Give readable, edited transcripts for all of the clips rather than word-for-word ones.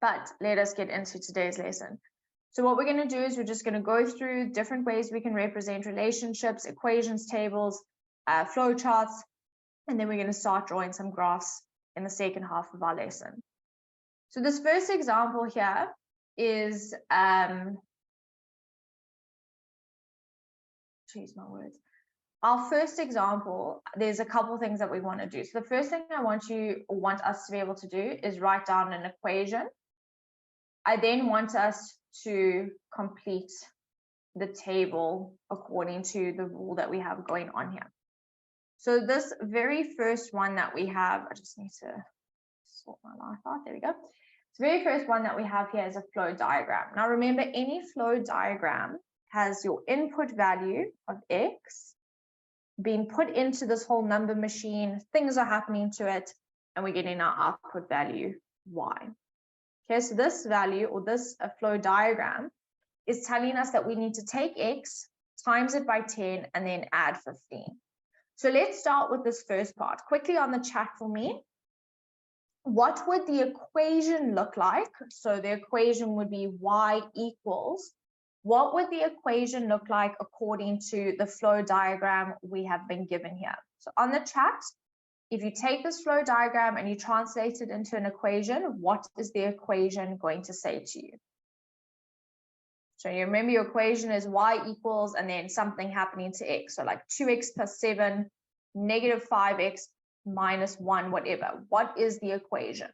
But let us get into today's lesson. So what we're going to do is we're just going to go through different ways we can represent relationships, equations, tables, flow charts, and then we're going to start drawing some graphs in the second half of our lesson. So this first example here is, geez, my words. Our first example, there's a couple things that we want to do. So the first thing I want us to be able to do is write down an equation. I then want us to complete the table according to the rule that we have going on here. So this very first one that we have, I just need to sort my life out. There we go. The very first one that we have here is a flow diagram. Now remember, any flow diagram has your input value of X being put into this whole number machine. Things are happening to it, and we're getting our output value Y. Okay, so this value, or this flow diagram, is telling us that we need to take X, times it by 10, and then add 15. So let's start with this first part. Quickly on the chat for me, what would the equation look like? So the equation would be Y equals. What would the equation look like according to the flow diagram we have been given here? So on the chat, if you take this flow diagram and you translate it into an equation, what is the equation going to say to you? So you remember your equation is Y equals and then something happening to X. So like 2X plus 7, negative 5X minus 1, whatever. What is the equation?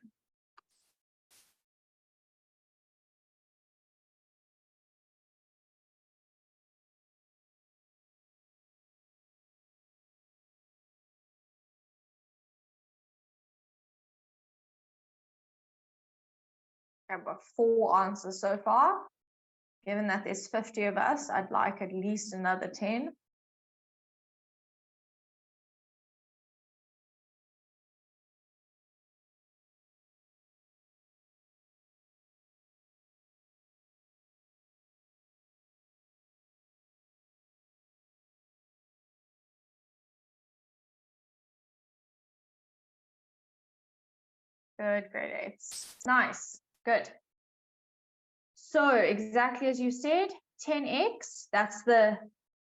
I've got 4 answers so far. Given that there's 50 of us, I'd like at least another 10. Good, grade 8. Nice, good. So exactly as you said, 10x, that's the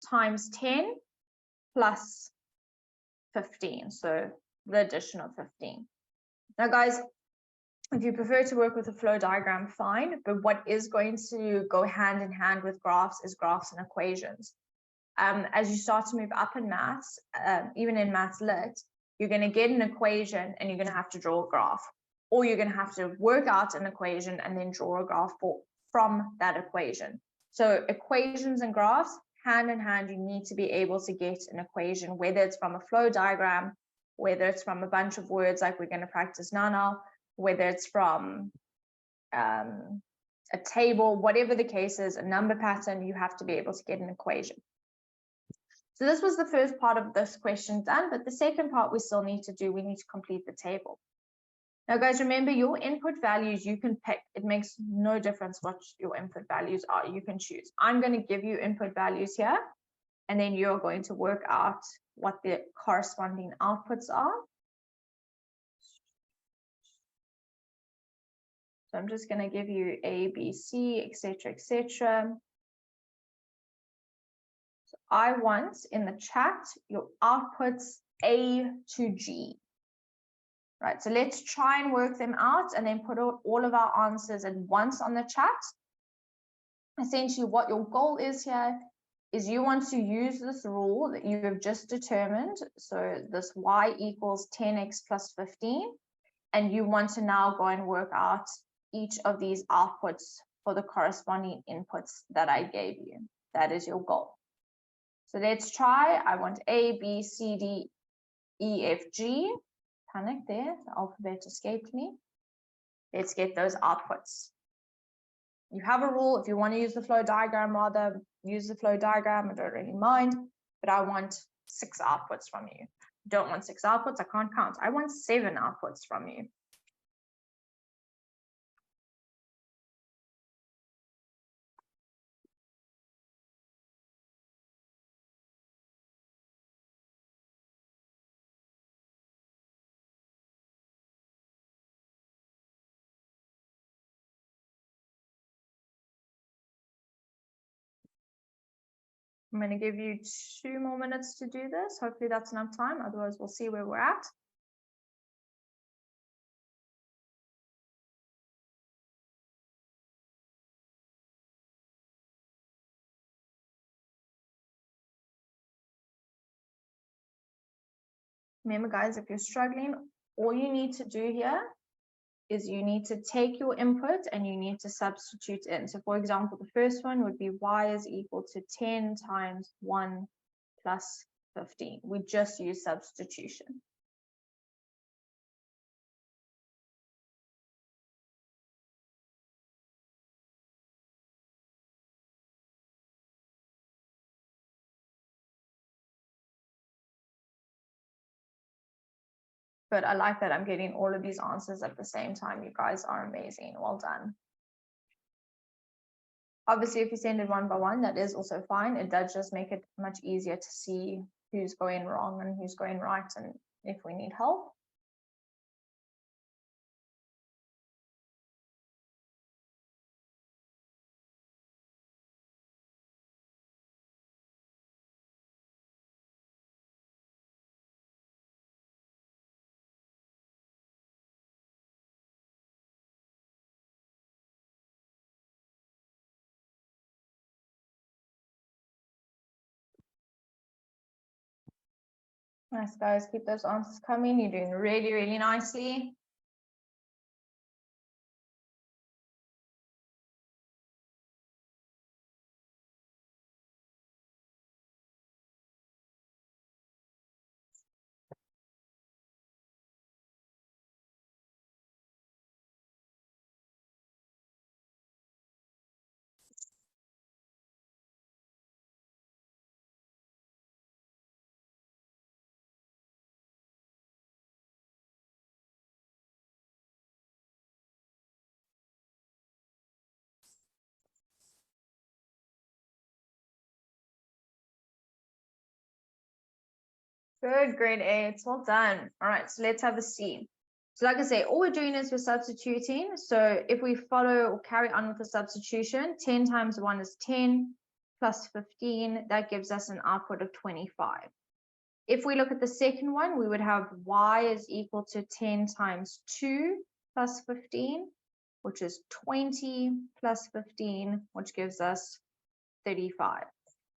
times 10 plus 15. So the addition of 15. Now guys, if you prefer to work with a flow diagram, fine. But what is going to go hand in hand with graphs is graphs and equations. As you start to move up in maths, even in maths lit, you're going to get an equation and you're going to have to draw a graph. Or you're going to have to work out an equation and then draw a graph from that equation. So equations and graphs, hand in hand, you need to be able to get an equation, whether it's from a flow diagram, whether it's from a bunch of words like we're going to practice now, whether it's from a table, whatever the case is, a number pattern, you have to be able to get an equation. So this was the first part of this question done, but the second part we still need to do, we need to complete the table. Now guys, remember your input values you can pick. It makes no difference what your input values are. You can choose. I'm going to give you input values here, and then you're going to work out what the corresponding outputs are. So I'm just going to give you A, B, C, etc., etc. So I want in the chat your outputs A to G. Right, so let's try and work them out and then put all of our answers at once on the chat. Essentially, what your goal is here is you want to use this rule that you have just determined. So this Y equals 10x plus 15. And you want to now go and work out each of these outputs for the corresponding inputs that I gave you. That is your goal. So let's try. I want A, B, C, D, E, F, G. Panic there, the alphabet escaped me. Let's get those outputs. You have a rule. If you want to use the flow diagram, rather use the flow diagram. I don't really mind, but I want 6 outputs from you. Don't want 6 outputs. I can't count. I want 7 outputs from you. I'm going to give you 2 more minutes to do this. Hopefully that's enough time. Otherwise, we'll see where we're at. Remember, guys, if you're struggling, all you need to do here is you need to take your input and you need to substitute in. So, for example, the first one would be y is equal to 10 times 1 plus 15. We just use substitution. But I like that I'm getting all of these answers at the same time. You guys are amazing. Well done. Obviously, if you send it one by one, that is also fine. It does just make it much easier to see who's going wrong and who's going right and if we need help. Nice, guys. Keep those answers coming. You're doing really, really nicely. Good, grade 8. Well done. All right, so let's have a C. So like I say, all we're doing is we're substituting. So if we follow or carry on with the substitution, 10 times 1 is 10 plus 15. That gives us an output of 25. If we look at the second one, we would have y is equal to 10 times 2 plus 15, which is 20 plus 15, which gives us 35.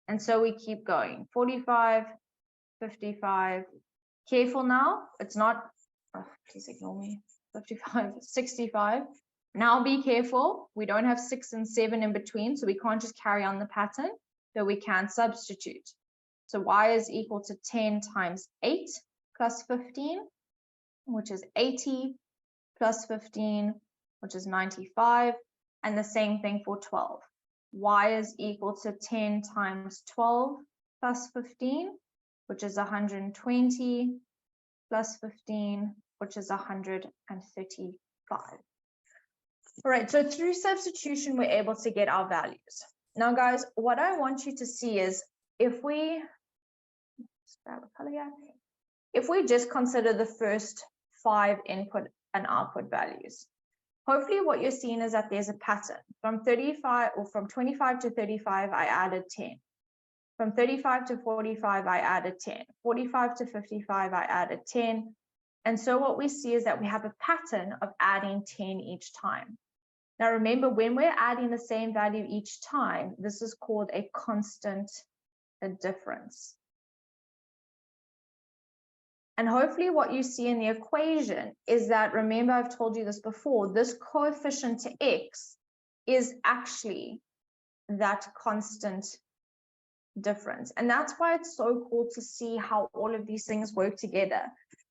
And so we keep going. 45, 55. Careful now. It's not, oh, please ignore me. 55, 65. Now be careful. We don't have 6 and 7 in between, so we can't just carry on the pattern, but we can substitute. So y is equal to 10 times 8 plus 15, which is 80, plus 15, which is 95. And the same thing for 12. Y is equal to 10 times 12 plus 15, which is 120, plus 15, which is 135. All right, so through substitution, we're able to get our values. Now, guys, what I want you to see is if we just consider the first 5 input and output values, hopefully what you're seeing is that there's a pattern. From 35 or from 25 to 35, I added 10. From 35 to 45, I added 10. 45 to 55, I added 10. And so what we see is that we have a pattern of adding 10 each time. Now remember, when we're adding the same value each time, this is called a constant difference. And hopefully what you see in the equation is that, remember I've told you this before, this coefficient to x is actually that constant difference. And that's why it's so cool to see how all of these things work together.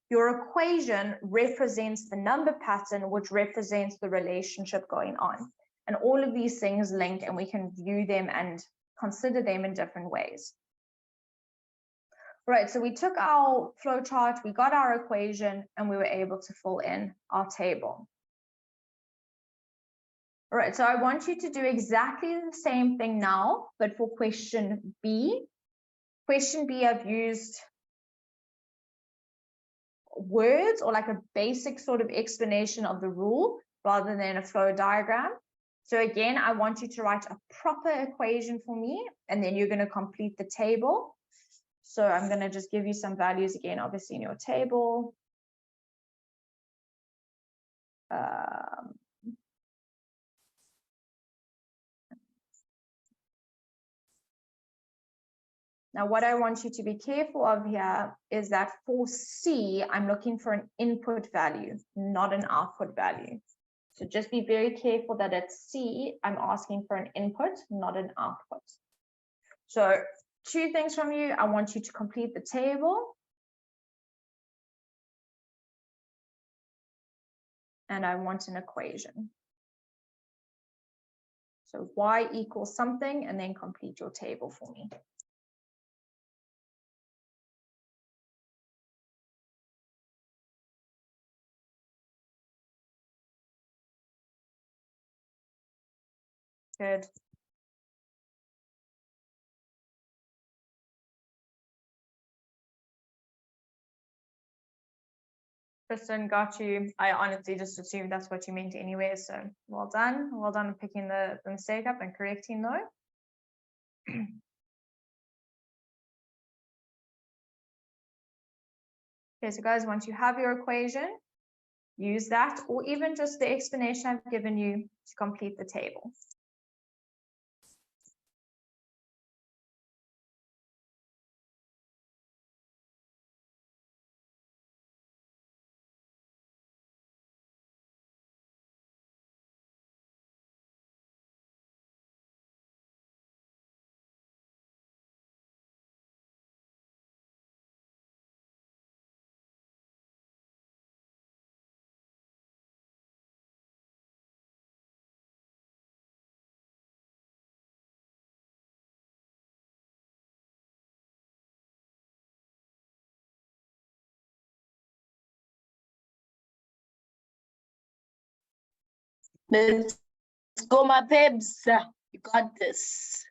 Your equation represents the number pattern, which represents the relationship going on. And all of these things link, and we can view them and consider them in different ways. Right, so we took our flow chart, we got our equation, and we were able to fill in our table. All right, so I want you to do exactly the same thing now, but for question B. Question B, I've used words or like a basic sort of explanation of the rule rather than a flow diagram. So again, I want you to write a proper equation for me, and then you're going to complete the table. So I'm going to just give you some values again, obviously in your table. Now, what I want you to be careful of here is that for C, I'm looking for an input value, not an output value. So just be very careful that at C, I'm asking for an input, not an output. So 2 things from you. I want you to complete the table. And I want an equation. So y equals something, and then complete your table for me. Good. Kristen, got you. I honestly just assumed that's what you meant anyway, so well done. Well done on picking the mistake up and correcting though. Okay, so guys, once you have your equation, use that, or even just the explanation I've given you to complete the table. Let's go, my babes. You got this.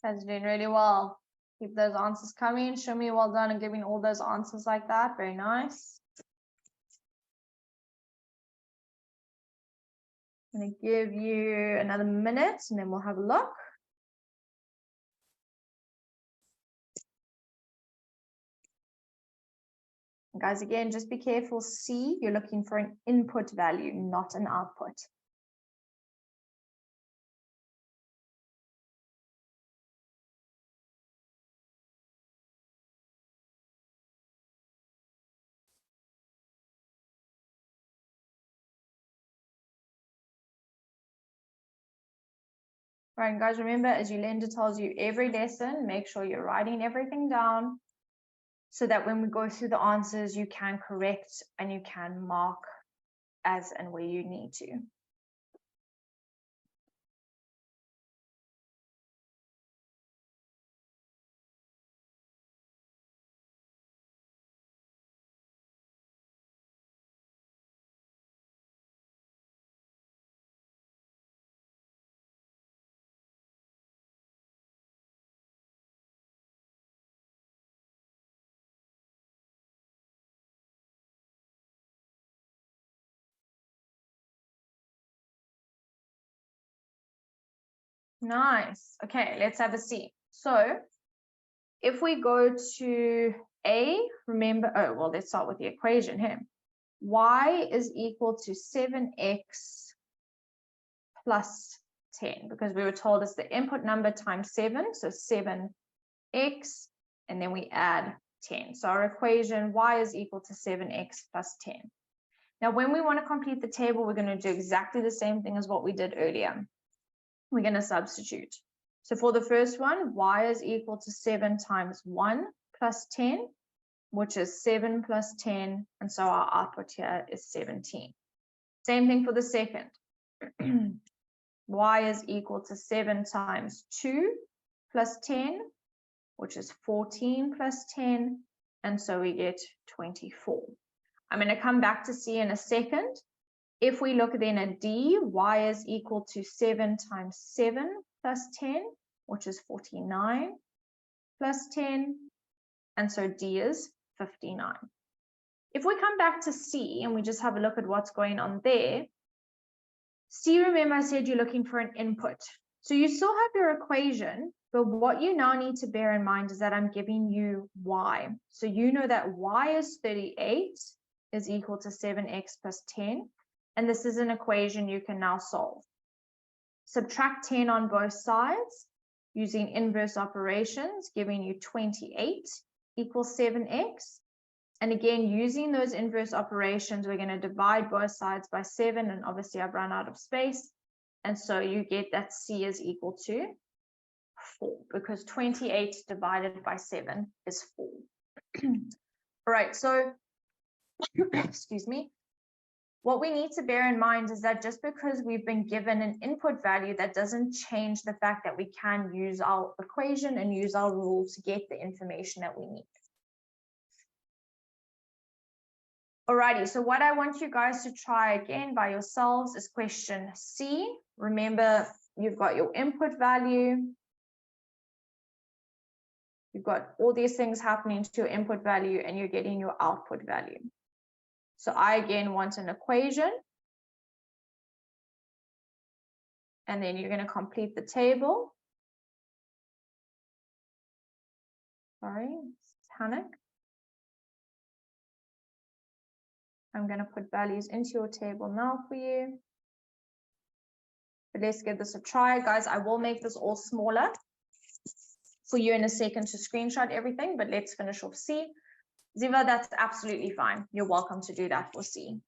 That's doing really well. Keep those answers coming. Show me well done and giving all those answers like that. Very nice. I'm going to give you another minute and then we'll have a look. And guys, again, just be careful. C, you're looking for an input value, not an output. Right, and guys, remember, as Yolanda tells you every lesson, make sure you're writing everything down so that when we go through the answers, you can correct and you can mark as and where you need to. Nice. Okay, let's have a see. So if we go to A, remember, oh, well, let's start with the equation here. Y is equal to 7x plus 10, because we were told it's the input number times 7, so 7x, and then we add 10. So our equation, y is equal to 7x plus 10. Now, when we want to complete the table, we're going to do exactly the same thing as what we did earlier. We're going to substitute. So for the first one, y is equal to 7 times 1 plus 10, which is 7 plus 10, and so our output here is 17. Same thing for the second. Y is equal to 7 times 2 plus 10, which is 14 plus 10, and so we get 24. I'm going to come back to C in a second. If we look then at D, y is equal to 7 times 7 plus 10, which is 49 plus 10, and so D is 59. If we come back to C and we just have a look at what's going on there, C, remember I said you're looking for an input. So you still have your equation, but what you now need to bear in mind is that I'm giving you y. So you know that y is 38 is equal to 7x plus 10. And this is an equation you can now solve. Subtract 10 on both sides using inverse operations, giving you 28 equals 7x. And again, using those inverse operations, we're going to divide both sides by 7. And obviously, I've run out of space. And so you get that C is equal to 4, because 28 divided by 7 is 4. All right, so, excuse me. What we need to bear in mind is that just because we've been given an input value, that doesn't change the fact that we can use our equation and use our rule to get the information that we need. Alrighty, so what I want you guys to try again by yourselves is question C. Remember, you've got your input value. You've got all these things happening to your input value and you're getting your output value. So I again want an equation. And then you're going to complete the table. Sorry, panic. I'm going to put values into your table now for you. But let's give this a try. Guys, I will make this all smaller for you in a second to screenshot everything, but let's finish off C. Ziva, that's absolutely fine. You're welcome to do that for C.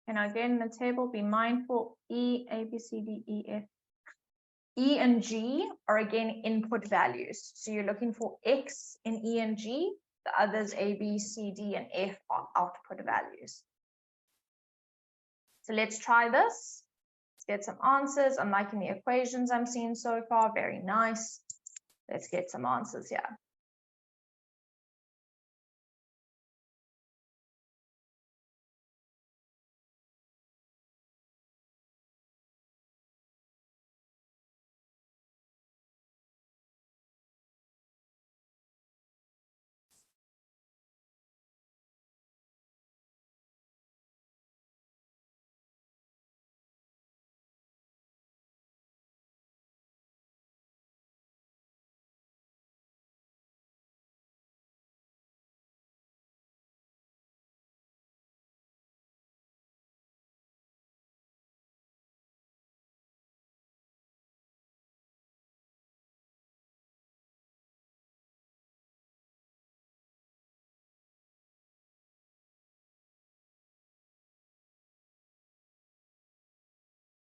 And again, in the table, be mindful, E, A, B, C, D, E, F. E and G are again input values. So you're looking for X in E and G. The others, A, B, C, D, and F are output values. So let's try this. Let's get some answers. I'm liking the equations I'm seeing so far. Very nice. Let's get some answers here.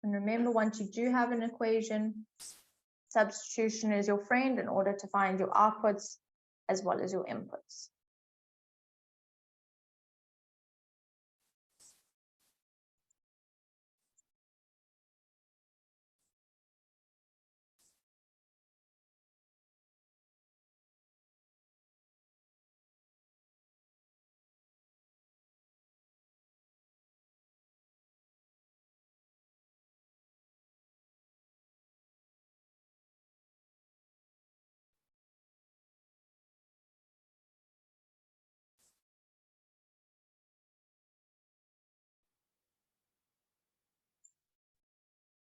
And remember, once you do have an equation, substitution is your friend in order to find your outputs as well as your inputs.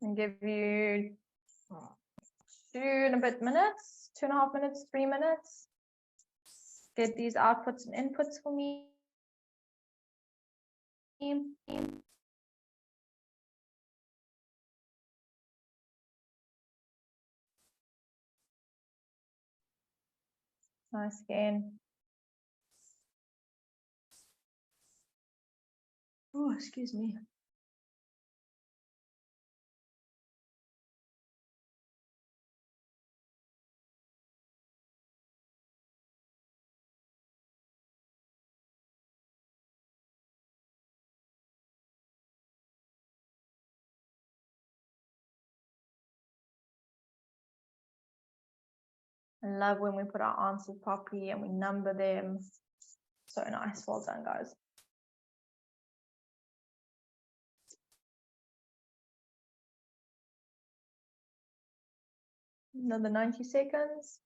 And give you 2.5 minutes, 2.5 minutes, 3 minutes. Get these outputs and inputs for me. Nice again. Oh, excuse me. I love when we put our answers properly and we number them. So nice. Well done, guys. Another 90 seconds.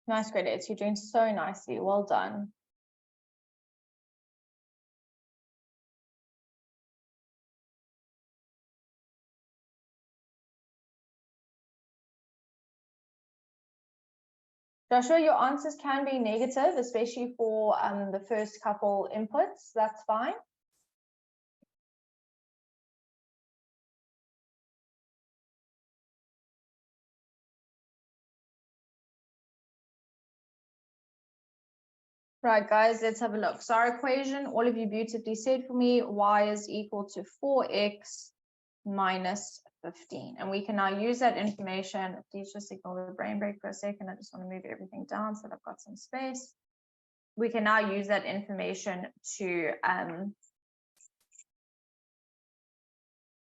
Nice credits. You're doing so nicely. Well done. Joshua, your answers can be negative, especially for the first couple inputs. That's fine. Right, guys, let's have a look. So our equation, all of you beautifully said for me, y is equal to 4x minus 15. And we can now use that information. Please just ignore the brain break for a second. I just want to move everything down so that I've got some space. We can now use that information to,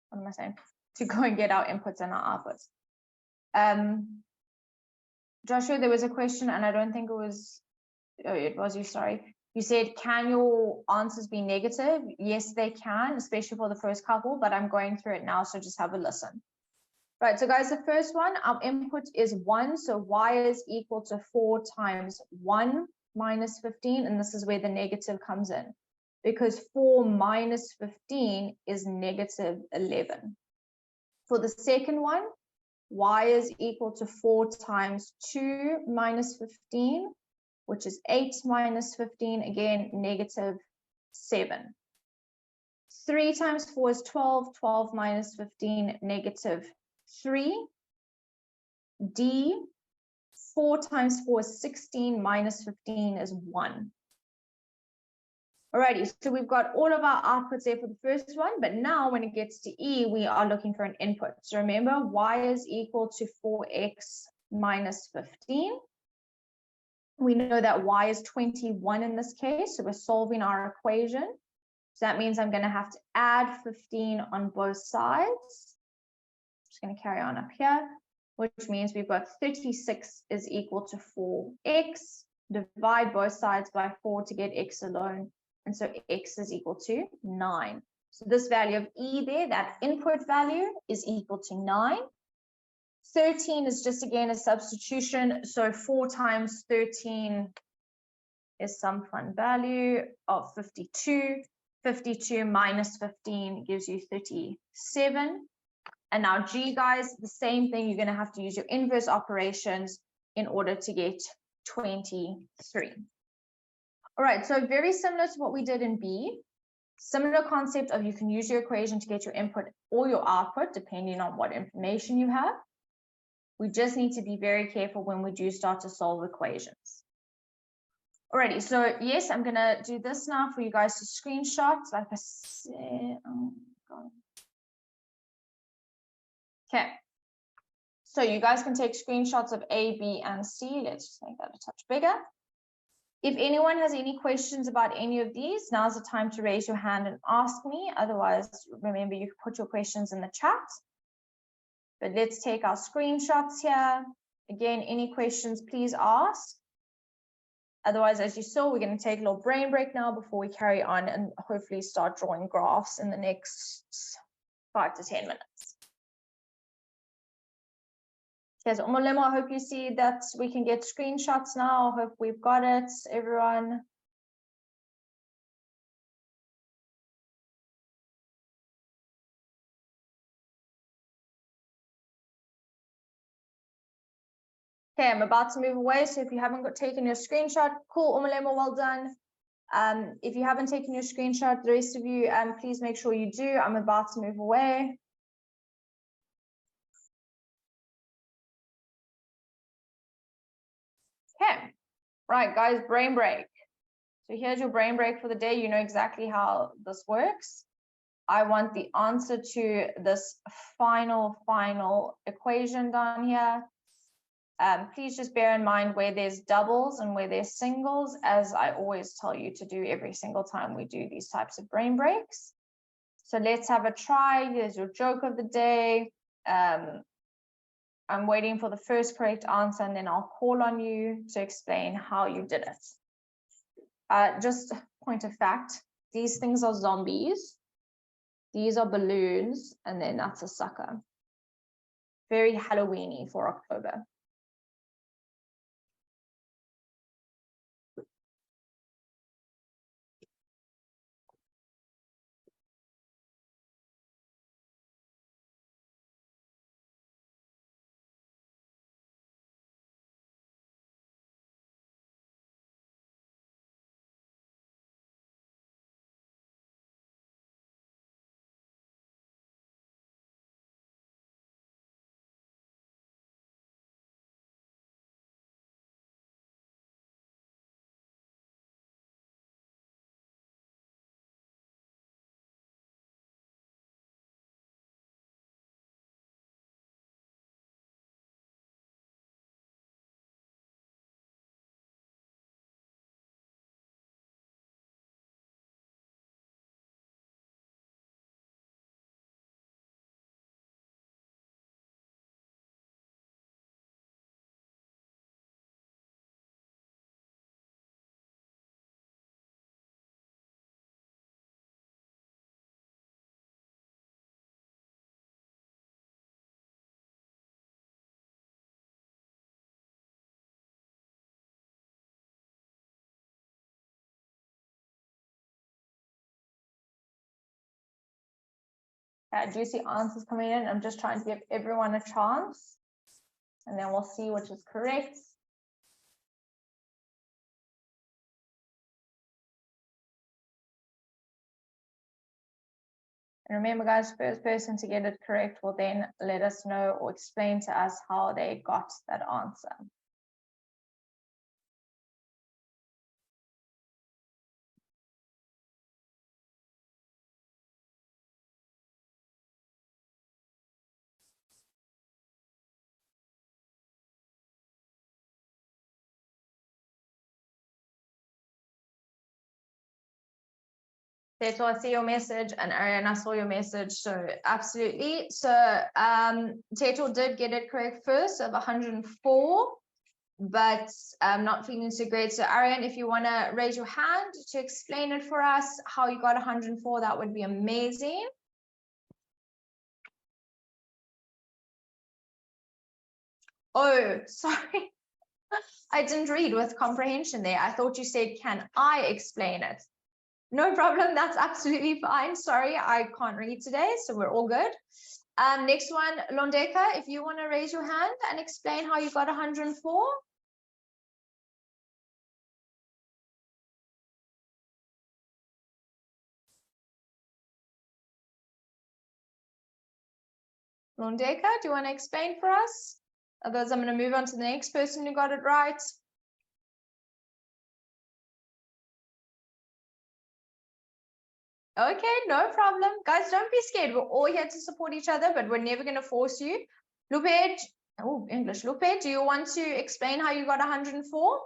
what am I saying? To go and get our inputs and our outputs. Joshua, there was a question, and I don't think it was you, sorry. You said, can your answers be negative? Yes, they can, especially for the first couple, but I'm going through it now, so just have a listen. Right, so guys, the first one, our input is 1, so y is equal to 4 times 1 minus 15, and this is where the negative comes in, because 4 minus 15 is negative 11. For the second one, y is equal to 4 times 2 minus 15, which is 8 minus 15, again, negative 7. 3 times 4 is 12, 12 minus 15, negative 3. D, 4 times 4 is 16, minus 15 is 1. Alrighty, so we've got all of our outputs there for the first one, but now when it gets to E, we are looking for an input. So remember, y is equal to 4x minus 15. We know that y is 21 in this case, so we're solving our equation. So that means I'm going to have to add 15 on both sides. Just going to carry on up here, which means we've got 36 is equal to 4x. Divide both sides by 4 to get x alone, and so x is equal to 9. So this value of E there, that input value, is equal to 9. 13 is just again a substitution, so 4 times 13 is some fun value of 52. 52 minus 15 gives you 37. And now G, guys, the same thing. You're going to have to use your inverse operations in order to get 23. All right, so very similar to what we did in B. Similar concept of you can use your equation to get your input or your output, depending on what information you have. We just need to be very careful when we do start to solve equations. Alrighty, so yes, I'm gonna do this now for you guys to screenshot. Like I said, oh God. Okay, so you guys can take screenshots of A, B, and C. Let's just make that a touch bigger. If anyone has any questions about any of these, now's the time to raise your hand and ask me. Otherwise, remember, you can put your questions in the chat. But let's take our screenshots here. Again, any questions, please ask. Otherwise, as you saw, we're going to take a little brain break now before we carry on and hopefully start drawing graphs in the next 5 to 10 minutes. Okay, so Omolemo, I hope you see that we can get screenshots now. I hope we've got it, everyone. Okay, I'm about to move away. So if you haven't taken your screenshot, cool, Umalemo, well done. If you haven't taken your screenshot, the rest of you, please make sure you do. I'm about to move away. Okay, right, guys, brain break. So here's your brain break for the day. You know exactly how this works. I want the answer to this final equation down here. Please just bear in mind where there's doubles and where there's singles, as I always tell you to do every single time we do these types of brain breaks. So let's have a try. Here's your joke of the day. I'm waiting for the first correct answer, and then I'll call on you to explain how you did it. Just a point of fact, these things are zombies. These are balloons, and then that's a sucker. Very Halloween-y for October. Do you see answers coming in? I'm just trying to give everyone a chance, and then we'll see which is correct. And remember, guys, first person to get it correct will then let us know or explain to us how they got that answer. Teto, I see your message, and Ariane, I saw your message, so absolutely. So Teto did get it correct first of 104, but I'm not feeling so great. So Ariane, if you want to raise your hand to explain it for us, how you got 104, that would be amazing. Oh, sorry. I didn't read with comprehension there. I thought you said, can I explain it? No problem, that's absolutely fine. Sorry, I can't read today, so we're all good. Next one, Londeka, if you want to raise your hand and explain how you got 104. Londeka, do you want to explain for us? Otherwise, I'm going to move on to the next person who got it right. Okay, no problem. Guys, don't be scared. We're all here to support each other, but we're never going to force you. Lupe, oh, English. Lupe, do you want to explain how you got 104?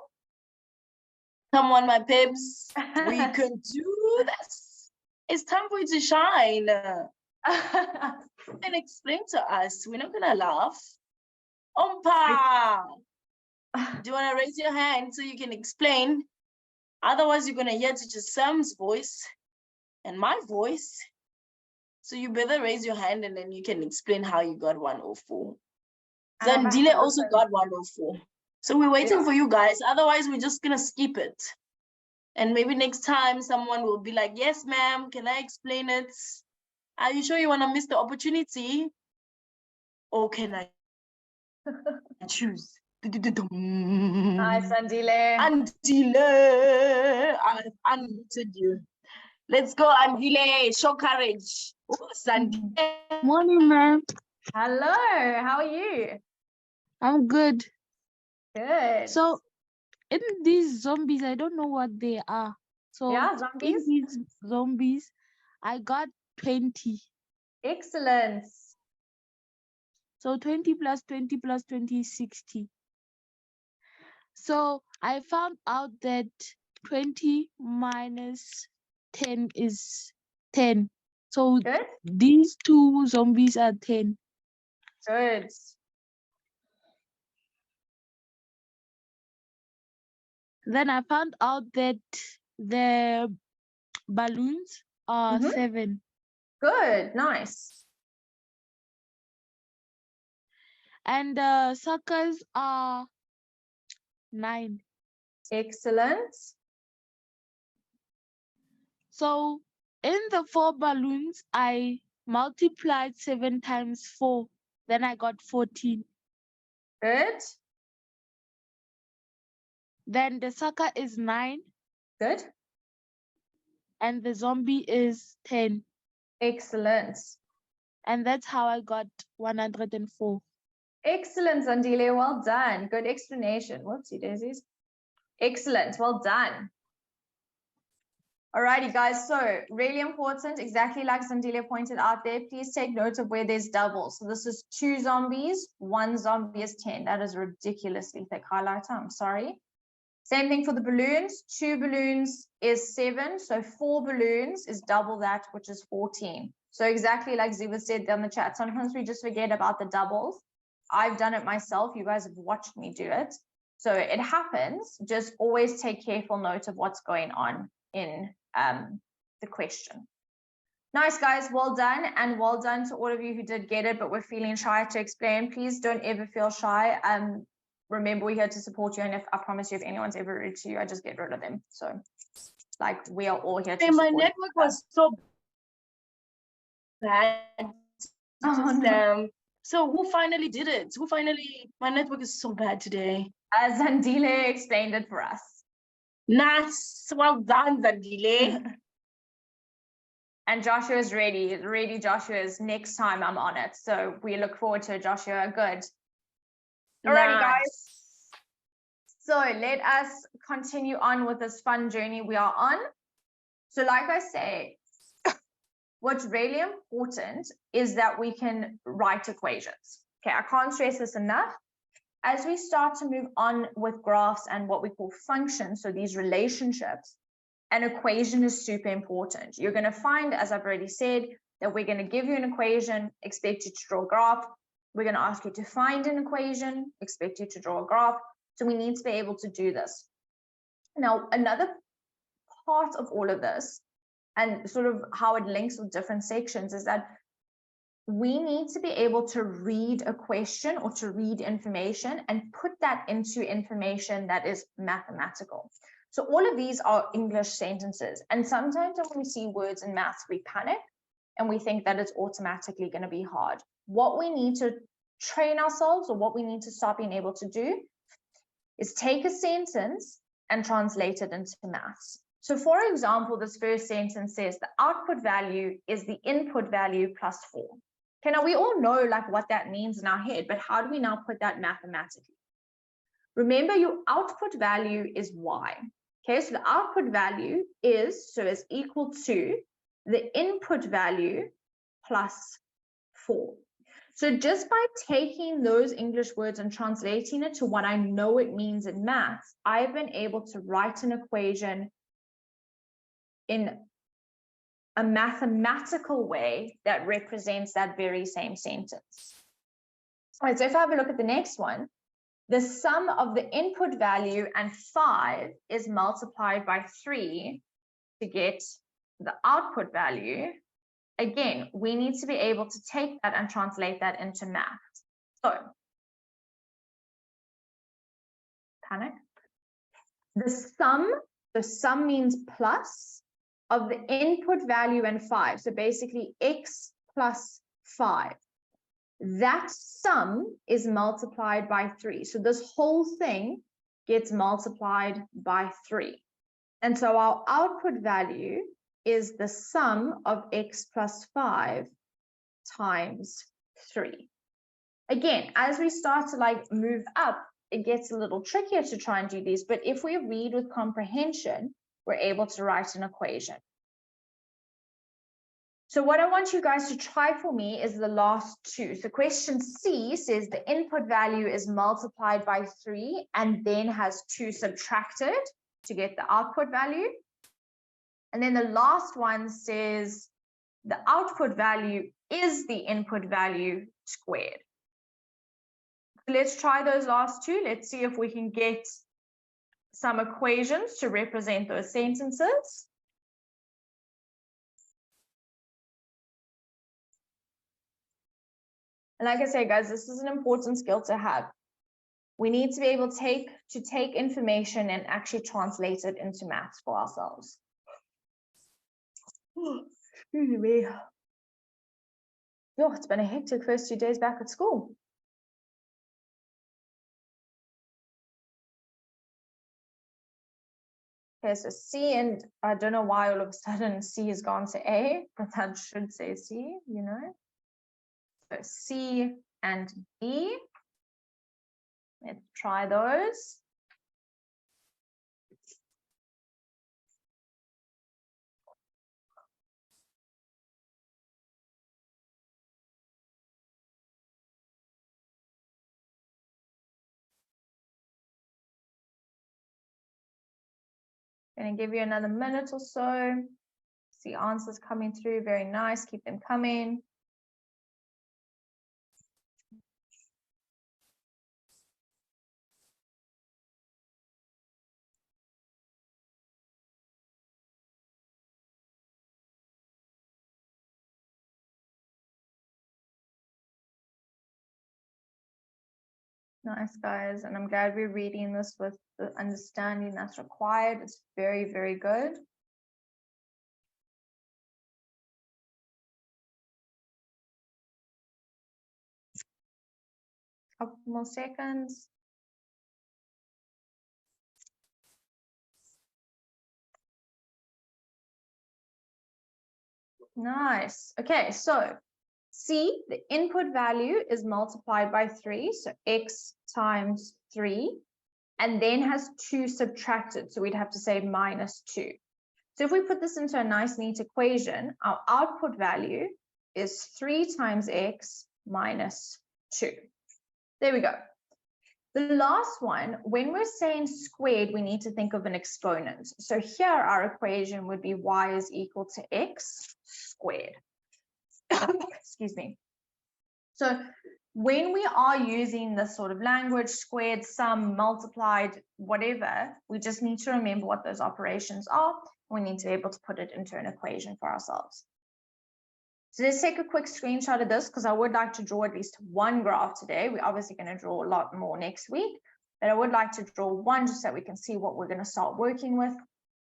Come on, my pips. We can do this. It's time for you to shine. And explain to us. We're not going to laugh. Ompa! Do you want to raise your hand so you can explain? Otherwise, you're going to hear Teacher Sam's voice and my voice. So you better raise your hand and then you can explain how you got 104. Zandile also got 104. So we're waiting for you guys. Otherwise, we're just going to skip it. And maybe next time someone will be like, yes, ma'am, can I explain it? Are you sure you want to miss the opportunity? Or can I choose? Nice, Andile. Andile, I've unmuted you. Let's go, Andile. Show courage. Oh, Andile. Morning, ma'am. Hello, how are you? I'm good. Good. So, in these zombies, I don't know what they are. So, Yeah, in zombies. these zombies, I got 20. Excellent. So, 20 plus 20 plus 20 is 60. So, I found out that 20 minus 10 is 10. So, Good. these two zombies are 10. Good. Then I found out that the balloons are Mhm. 7. Good. Nice. And the suckers are 9. Excellent. So in the 4 balloons, I multiplied 7 times 4. Then I got 14. Good. Then the sucker is 9 Good. and the zombie is 10. Excellent. And that's how I got 104. Excellent, Andile. Well done. Good explanation. Whoopsie daisies. Excellent. Well done. Alrighty, guys. So really important, exactly like Zandilia pointed out there, please take note of where there's doubles. So this is 2 zombies, 1 zombie is 10. That is ridiculously thick highlighter. I'm sorry. Same thing for the balloons. 2 balloons is 7. So 4 balloons is double that, which is 14. So exactly like Ziva said on the chat, sometimes we just forget about the doubles. I've done it myself. You guys have watched me do it. So it happens. Just always take careful note of what's going on in the question. Nice, guys. Well done. And well done to all of you who did get it, but we're feeling shy to explain. Please don't ever feel shy. Remember, we're here to support you. And if I promise you, if anyone's ever rude to you, I just get rid of them. So, like, we are all here to Hey, support my network was so bad. Oh, no. So who finally did it? My network is so bad today. Zandile explained it for us. Nice. Well done, Zandile. And Joshua is ready. Ready, Joshua is next time I'm on it. So we look forward to it, Joshua. Good. Alrighty, guys. So let us continue on with this fun journey we are on. So like I say, what's really important is that we can write equations. Okay, I can't stress this enough. As we start to move on with graphs and what we call functions, so these relationships, an equation is super important. You're going to find, as I've already said, that we're going to give you an equation, expect you to draw a graph. We're going to ask you to find an equation, expect you to draw a graph. So we need to be able to do this. Now, another part of all of this, and sort of how it links with different sections, is that we need to be able to read a question or to read information and put that into information that is mathematical. So all of these are English sentences. And sometimes when we see words in maths, we panic and we think that it's automatically going to be hard. What we need to train ourselves, or what we need to start being able to do, is take a sentence and translate it into maths. So for example, this first sentence says the output value is the input value plus 4. Okay, now we all know like what that means in our head, but how do we now put that mathematically? Remember, your output value is y. Okay, so the output value is equal to the input value plus 4. So just by taking those English words and translating it to what I know it means in maths, I've been able to write an equation in a mathematical way that represents that very same sentence. All right, so if I have a look at the next one, the sum of the input value and 5 is multiplied by 3 to get the output value. Again, we need to be able to take that and translate that into math. So, panic. The sum means plus of the input value and 5. So basically x plus 5. that sum is multiplied by 3. So this whole thing gets multiplied by 3. And so our output value is the sum of x plus 5 times 3. Again, as we start to like move up, it gets a little trickier to try and do these, but if we read with comprehension, we're able to write an equation. So what I want you guys to try for me is the last two. So question C says the input value is multiplied by 3 and then has 2 subtracted to get the output value. And then the last one says the output value is the input value squared. Let's try those last two. Let's see if we can get some equations to represent those sentences. And like I say, guys, this is an important skill to have. We need to be able to take information and actually translate it into maths for ourselves. Excuse me. Yo, it's been a hectic first 2 days back at school. Okay, so C, and I don't know why all of a sudden C has gone to A, but that should say C, you know. So C and B. Let's try those. Going to give you another minute or so. See answers coming through. Very nice. Keep them coming. Nice, guys. And I'm glad we're reading this with the understanding that's required. It's very, very good. Couple more seconds. Nice. Okay, so C, the input value is multiplied by 3, so x times 3, and then has 2 subtracted, so we'd have to say minus 2. So if we put this into a nice neat equation, our output value is 3 times x minus 2. There we go. The last one, when we're saying squared, we need to think of an exponent. So here our equation would be y is equal to x squared. Excuse me. So when we are using this sort of language, squared, sum, multiplied, whatever, we just need to remember what those operations are. We need to be able to put it into an equation for ourselves. So let's take a quick screenshot of this because I would like to draw at least one graph today. We're obviously going to draw a lot more next week, but I would like to draw one just so we can see what we're going to start working with.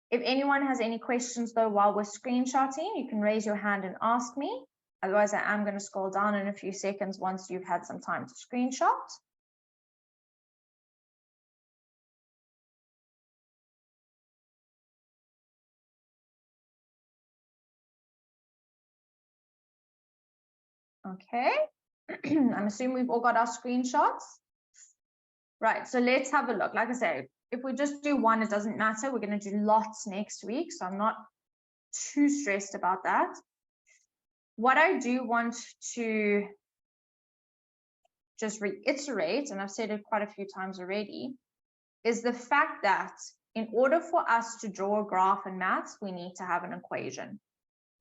If anyone has any questions though while we're screenshotting, you can raise your hand and ask me. Otherwise, I am going to scroll down in a few seconds once you've had some time to screenshot. Okay, I'm assuming we've all got our screenshots. Right, so let's have a look. Like I say, if we just do one, it doesn't matter. We're going to do lots next week, so I'm not too stressed about that. What I do want to just reiterate, and I've said it quite a few times already, is the fact that in order for us to draw a graph in maths, we need to have an equation.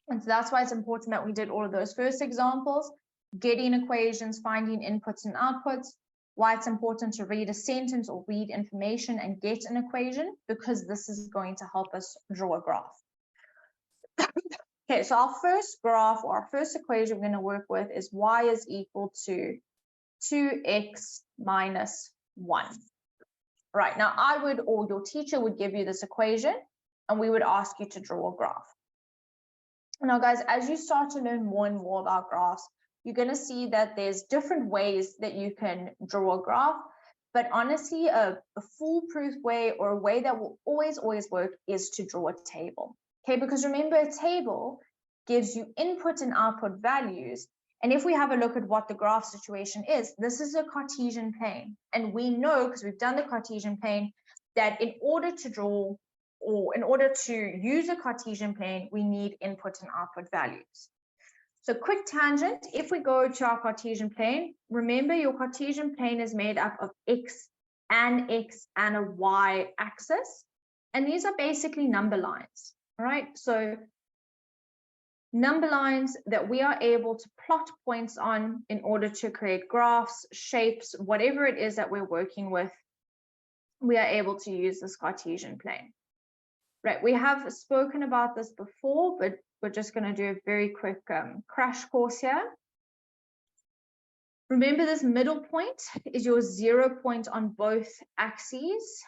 And so that's why it's important that we did all of those first examples, getting equations, finding inputs and outputs, why it's important to read a sentence or read information and get an equation, because this is going to help us draw a graph. Okay, so our first graph or our first equation we're going to work with is y is equal to 2x minus 1. Right, now I would, or your teacher would give you this equation and we would ask you to draw a graph. Now guys, as you start to learn more and more about graphs, you're going to see that there's different ways that you can draw a graph. But honestly, a foolproof way, or a way that will always work, is to draw a table. Okay, because remember, a table gives you input and output values. And if we have a look at what the graph situation is, this is a Cartesian plane. And we know, because we've done the Cartesian plane, that in order to draw, or in order to use a Cartesian plane, we need input and output values. So quick tangent, if we go to our Cartesian plane, remember your Cartesian plane is made up of x and a y axis. And these are basically number lines, all right? So number lines that we are able to plot points on in order to create graphs, shapes, whatever it is that we're working with, we are able to use this Cartesian plane. Right, we have spoken about this before, but we're just going to do a very quick crash course here. Remember, this middle point is your 0 point on both axes.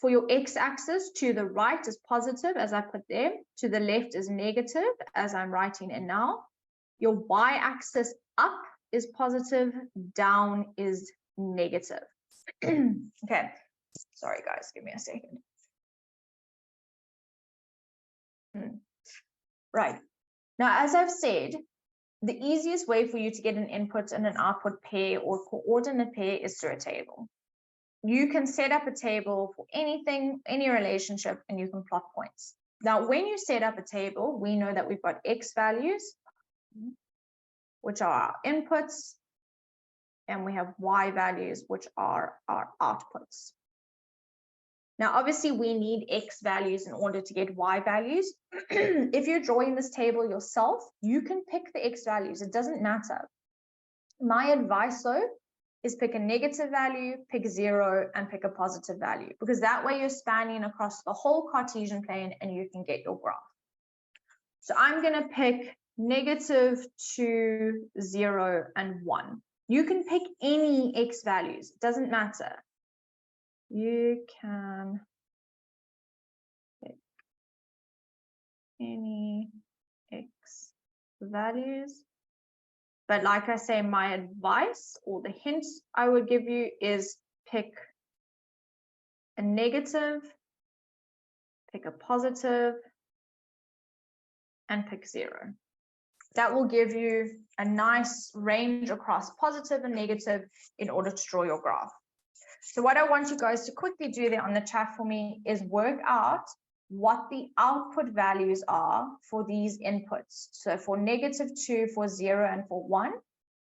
For your x-axis, to the right is positive, as I put there. To the left is negative, as I'm writing in now. Your y-axis up is positive, down is negative. Okay, sorry guys, give me a second. Right. Now, as I've said, the easiest way for you to get an input and an output pair or coordinate pair is through a table. You can set up a table for anything, any relationship, and you can plot points. Now, when you set up a table, we know that we've got x values, which are our inputs, and we have y values, which are our outputs. Now, obviously, we need x values in order to get y values. If you're drawing this table yourself, you can pick the x values. It doesn't matter. My advice, though, is pick a negative value, pick 0, and pick a positive value, because that way you're spanning across the whole Cartesian plane and you can get your graph. So I'm going to pick -2, 0, and 1. You can pick any x values. It doesn't matter. You can pick any x values. But like I say, my advice or the hints I would give you is pick a negative, pick a positive, and pick 0. That will give you a nice range across positive and negative in order to draw your graph. So what I want you guys to quickly do there on the chat for me is work out what the output values are for these inputs. So for -2, for 0, and for 1,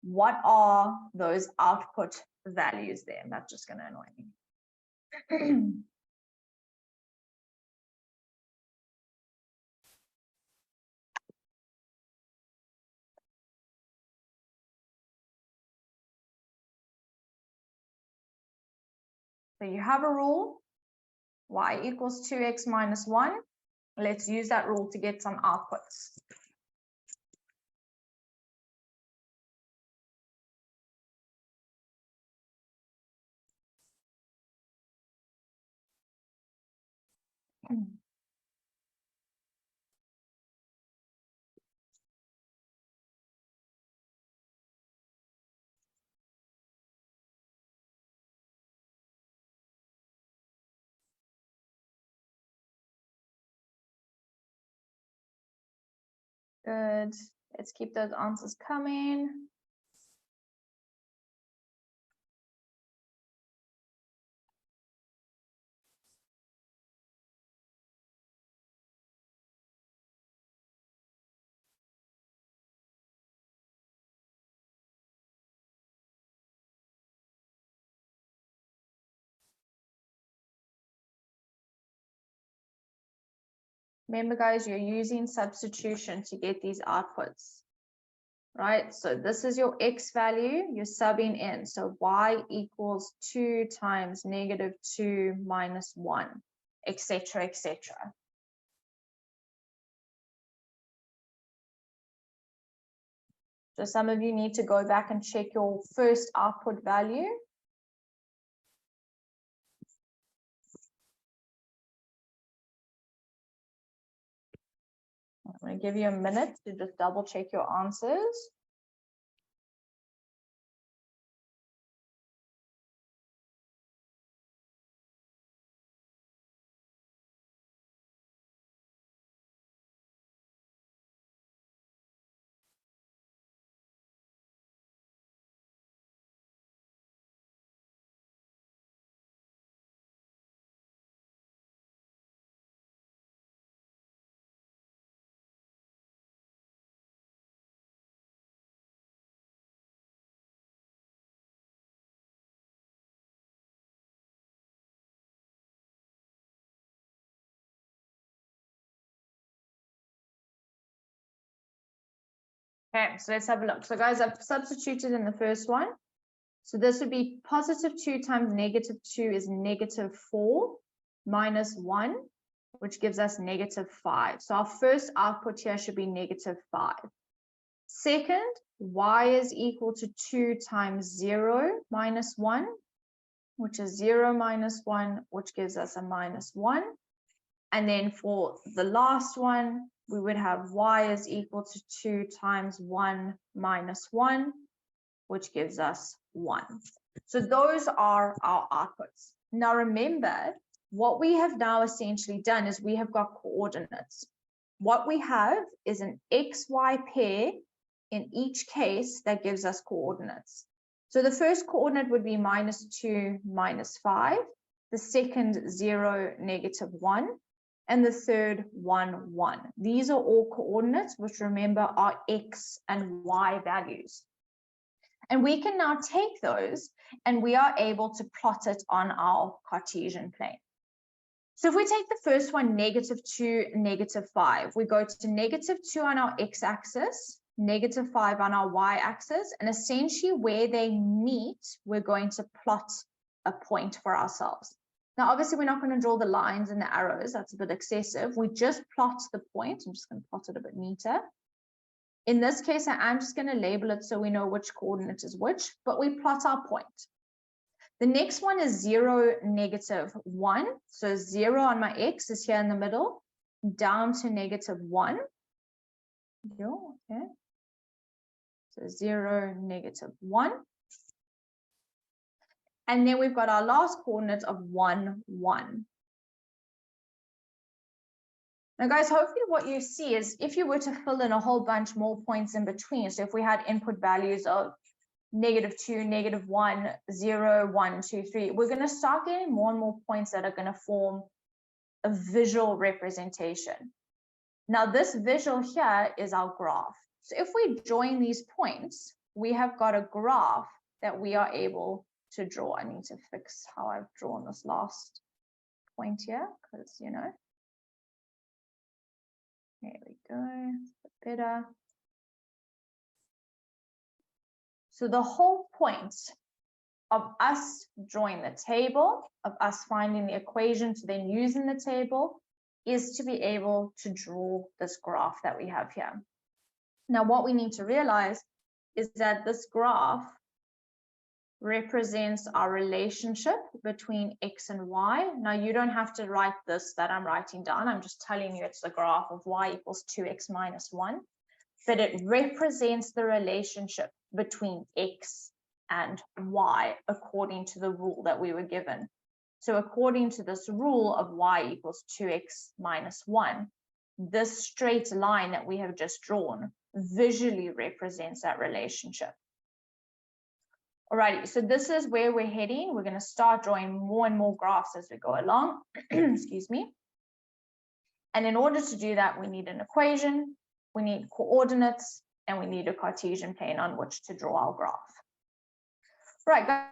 what are those output values there? That's just going to annoy me. So you have a rule, y equals 2x minus 1. Let's use that rule to get some outputs. Good. Let's keep those answers coming. Remember, guys, you're using substitution to get these outputs, right? So this is your x value, you're subbing in. So y equals 2 times -2 minus 1, etc., etc. So some of you need to go back and check your first output value. I'm going to give you a minute to just double check your answers. Okay, so let's have a look. So guys, I've substituted in the first one. So this would be positive 2 times negative 2 is negative 4 minus 1, which gives us negative 5. So our first output here should be negative 5. Second, y is equal to 2 times 0 minus 1, which is 0 minus 1, which gives us a minus 1. And then for the last one, we would have y is equal to 2 times 1 minus 1, which gives us 1. So those are our outputs. Now remember, what we have now essentially done is we have got coordinates. What we have is an xy pair in each case that gives us coordinates. So the first coordinate would be minus 2, minus 5. The second, 0, negative 1. And the third, 1, 1. These are all coordinates, which remember are x and y values. And we can now take those and we are able to plot it on our Cartesian plane. So if we take the first one, negative 2, negative 5, we go to negative 2 on our x-axis, negative 5 on our y-axis, and essentially where they meet, we're going to plot a point for ourselves. Now, obviously, we're not going to draw the lines and the arrows. That's a bit excessive. We just plot the point. I'm just going to plot it a bit neater. In this case, I am just going to label it so we know which coordinate is which, but we plot our point. The next one is 0, negative 1. So 0 on my x is here in the middle, down to negative 1. Okay. So 0, negative 1. And then we've got our last coordinate of 1, 1. Now, guys, hopefully what you see is if you were to fill in a whole bunch more points in between, so if we had input values of negative 2, negative 1, 0, 1, 2, 3, we're going to start getting more and more points that are going to form a visual representation. Now, this visual here is our graph. So if we join these points, we have got a graph that we are able to draw. I need to fix how I've drawn this last point here, because, you know, there we go, a bit better. So the whole point of us drawing the table, of us finding the equation to then use in the table, is to be able to draw this graph that we have here. Now, what we need to realize is that this graph represents our relationship between x and y. Now, you don't have to write this that I'm writing down. I'm just telling you it's the graph of y equals 2x minus 1. But it represents the relationship between x and y according to the rule that we were given. So according to this rule of y equals 2x minus 1, this straight line that we have just drawn visually represents that relationship. Alrighty, so this is where we're heading. We're going to start drawing more and more graphs as we go along. Excuse me. And in order to do that, we need an equation, we need coordinates, and we need a Cartesian plane on which to draw our graph. Right, guys.